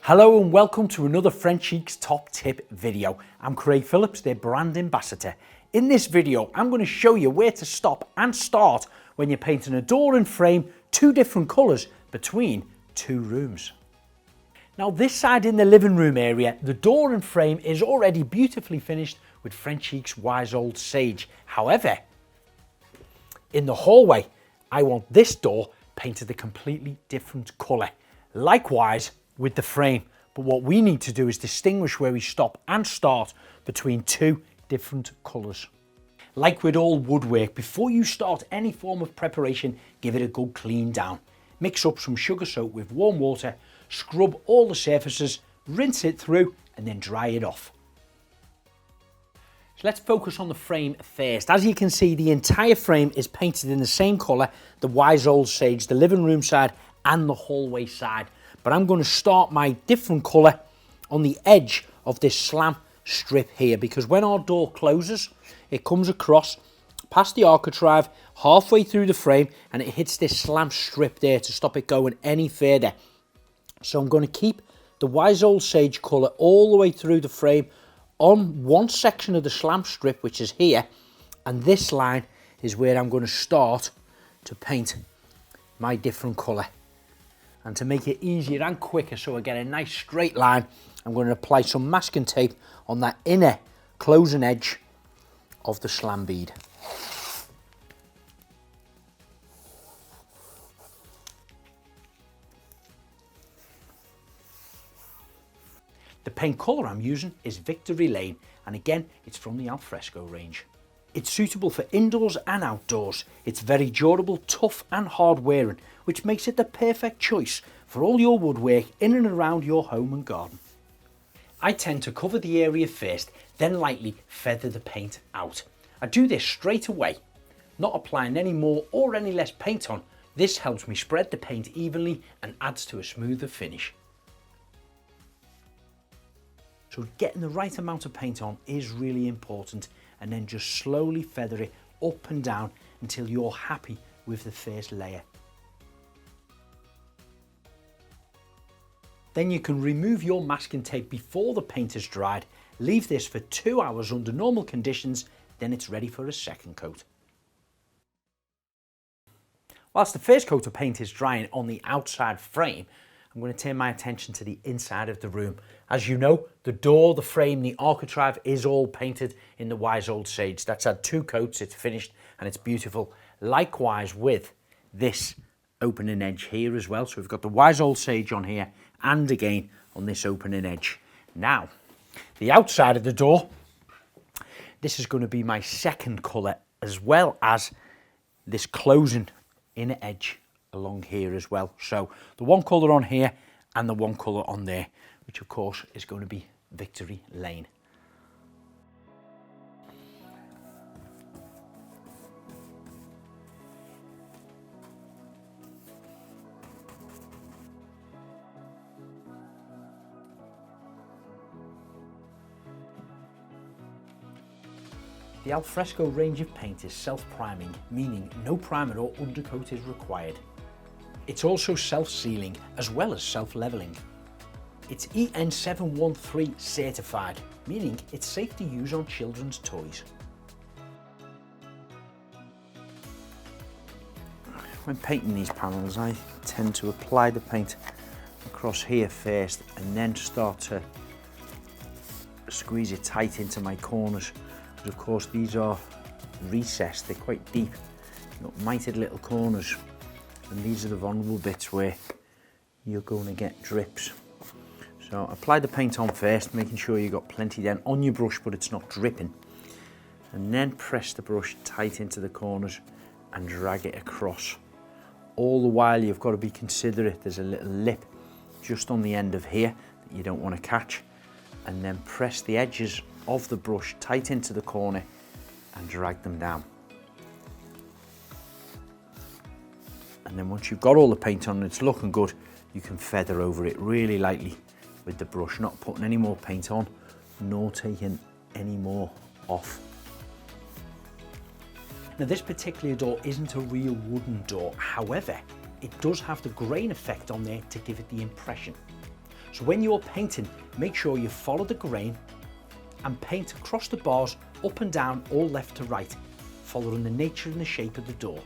Hello and welcome to another French Chic's Top Tip video. I'm Craig Phillips, their brand ambassador. In this video, I'm going to show you where to stop and start when you're painting a door and frame two different colours between two rooms. Now this side in the living room area, the door and frame is already beautifully finished with French Chic's Wise Old Sage. However, in the hallway, I want this door painted a completely different colour. Likewise with the frame, but what we need to do is distinguish where we stop and start between two different colours. Like with all woodwork, before you start any form of preparation, give it a good clean down. Mix up some sugar soap with warm water, scrub all the surfaces, rinse it through and then dry it off. So let's focus on the frame first. As you can see, the entire frame is painted in the same colour, the Wise Old Sage, the living room side and the hallway side. But I'm going to start my different colour on the edge of this slam strip here, because when our door closes, it comes across past the architrave, halfway through the frame, and it hits this slam strip there to stop it going any further. So I'm going to keep the Wise Old Sage colour all the way through the frame on one section of the slam strip, which is here, and this line is where I'm going to start to paint my different colour. And to make it easier and quicker so I get a nice straight line, I'm going to apply some masking tape on that inner closing edge of the slam bead. The paint colour I'm using is Victory Lane, and again it's from the Alfresco range. It's suitable for indoors and outdoors. It's very durable, tough and hard wearing, which makes it the perfect choice for all your woodwork in and around your home and garden. I tend to cover the area first, then lightly feather the paint out. I do this straight away, not applying any more or any less paint on. This helps me spread the paint evenly and adds to a smoother finish. So getting the right amount of paint on is really important, and then just slowly feather it up and down until you're happy with the first layer. Then you can remove your masking tape before the paint is dried, leave this for 2 hours under normal conditions, then it's ready for a second coat. Whilst the first coat of paint is drying on the outside frame, I'm going to turn my attention to the inside of the room. As you know, the door, the frame, the architrave is all painted in the Wise Old Sage. That's had 2 coats, it's finished and it's beautiful. Likewise with this opening edge here as well. So we've got the Wise Old Sage on here and again on this opening edge. Now, the outside of the door, this is going to be my second colour, as well as this closing inner edge along here as well. So the one colour on here and the one colour on there, which of course is going to be Victory Lane. The Alfresco range of paint is self-priming, meaning no primer or undercoat is required. It's also self-sealing as well as self-leveling. It's EN 713 certified, meaning it's safe to use on children's toys. When painting these panels, I tend to apply the paint across here first and then start to squeeze it tight into my corners. But of course these are recessed, they're quite deep. You've got mited little corners, and these are the vulnerable bits where you're going to get drips. So apply the paint on first, making sure you've got plenty then on your brush but it's not dripping. And then press the brush tight into the corners and drag it across. All the while you've got to be considerate, there's a little lip just on the end of here that you don't want to catch. And then press the edges of the brush tight into the corner and drag them down. And then once you've got all the paint on and it's looking good, you can feather over it really lightly with the brush, not putting any more paint on nor taking any more off. Now this particular door isn't a real wooden door, however, it does have the grain effect on there to give it the impression. So when you're painting, make sure you follow the grain and paint across the bars, up and down, or left to right, following the nature and the shape of the door.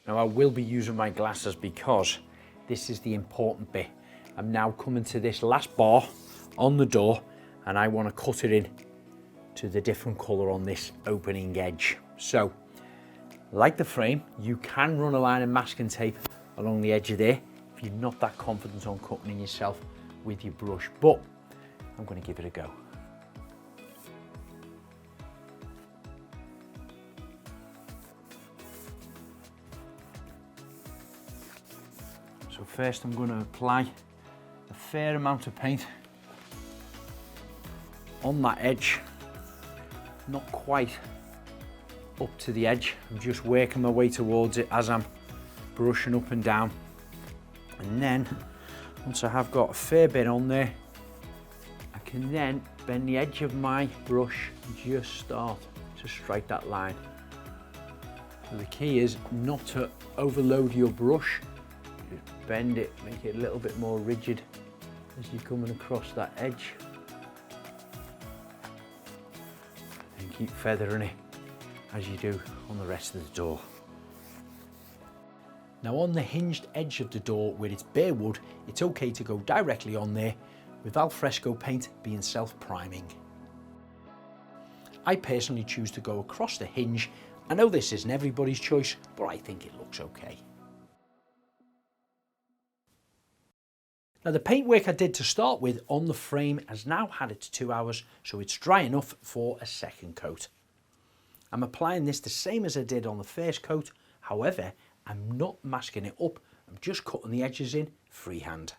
Now I will be using my glasses because this is the important bit. I'm now coming to this last bar on the door and I want to cut it in to the different colour on this opening edge. So, like the frame, you can run a line of masking tape along the edge of there if you're not that confident on cutting in yourself with your brush, but I'm going to give it a go. So first I'm going to apply a fair amount of paint on that edge, not quite up to the edge. I'm just working my way towards it as I'm brushing up and down. And then once I have got a fair bit on there, I can then bend the edge of my brush and just start to strike that line. So the key is not to overload your brush. Just bend it, make it a little bit more rigid as you're coming across that edge. And keep feathering it as you do on the rest of the door. Now on the hinged edge of the door where it's bare wood, it's okay to go directly on there with alfresco paint being self-priming. I personally choose to go across the hinge. I know this isn't everybody's choice, but I think it looks okay. Now the paintwork I did to start with on the frame has now had its 2 hours, so it's dry enough for a second coat. I'm applying this the same as I did on the first coat, however, I'm not masking it up, I'm just cutting the edges in freehand.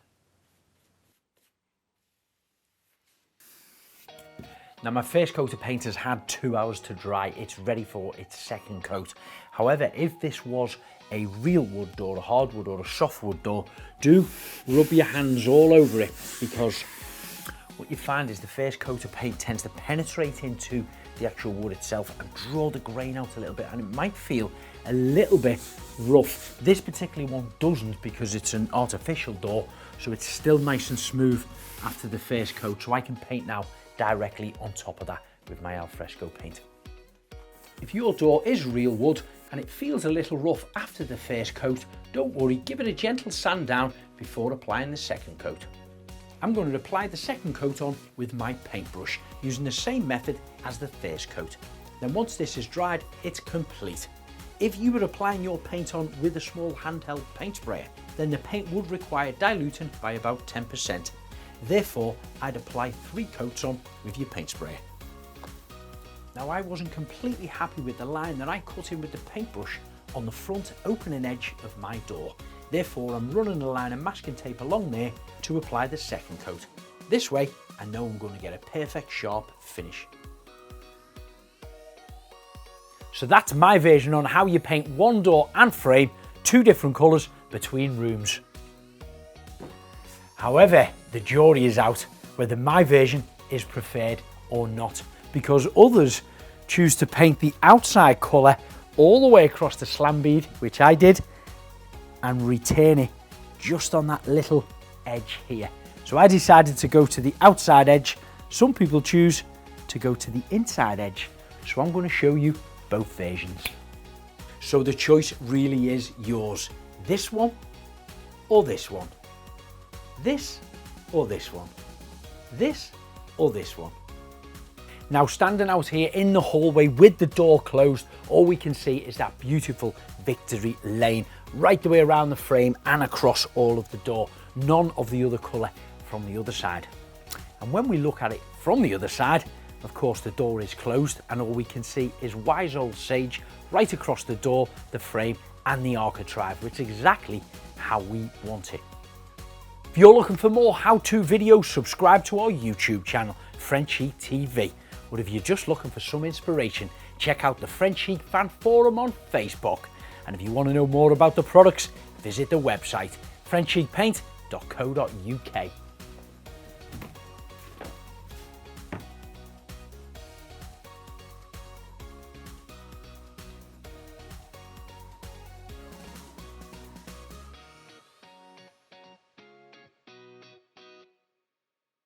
Now my first coat of paint has had 2 hours to dry, it's ready for its second coat. However, if this was a real wood door, a hardwood or a softwood door, do rub your hands all over it, because what you find is the first coat of paint tends to penetrate into the actual wood itself and draw the grain out a little bit, and it might feel a little bit rough. This particular one doesn't because it's an artificial door, so it's still nice and smooth after the first coat, so I can paint now directly on top of that with my alfresco paint. If your door is real wood and it feels a little rough after the first coat, don't worry, give it a gentle sand down before applying the second coat. I'm going to apply the second coat on with my paintbrush using the same method as the first coat. Then once this is dried, it's complete. If you were applying your paint on with a small handheld paint sprayer, then the paint would require diluting by about 10%. Therefore, I'd apply 3 coats on with your paint sprayer. Now I wasn't completely happy with the line that I cut in with the paintbrush on the front opening edge of my door. Therefore, I'm running a line of masking tape along there to apply the second coat. This way, I know I'm going to get a perfect sharp finish. So that's my version on how you paint one door and frame 2 different colours between rooms. However, the jury is out whether my version is preferred or not, because others choose to paint the outside colour all the way across the slam bead, which I did, and retain it just on that little edge here. So I decided to go to the outside edge. Some people choose to go to the inside edge. So I'm going to show you both versions. So the choice really is yours. This one or this one. This or this one. This or this one. Now standing out here in the hallway with the door closed, all we can see is that beautiful Victory Lane right the way around the frame and across all of the door. None of the other colour from the other side. And when we look at it from the other side, of course the door is closed and all we can see is wise old sage right across the door, the frame and the architrave, which is exactly how we want it. If you're looking for more how-to videos, subscribe to our YouTube channel, Frenchy TV. But if you're just looking for some inspiration, check out the Frenchy Fan Forum on Facebook. And if you want to know more about the products, visit the website, frenchypaint.co.uk.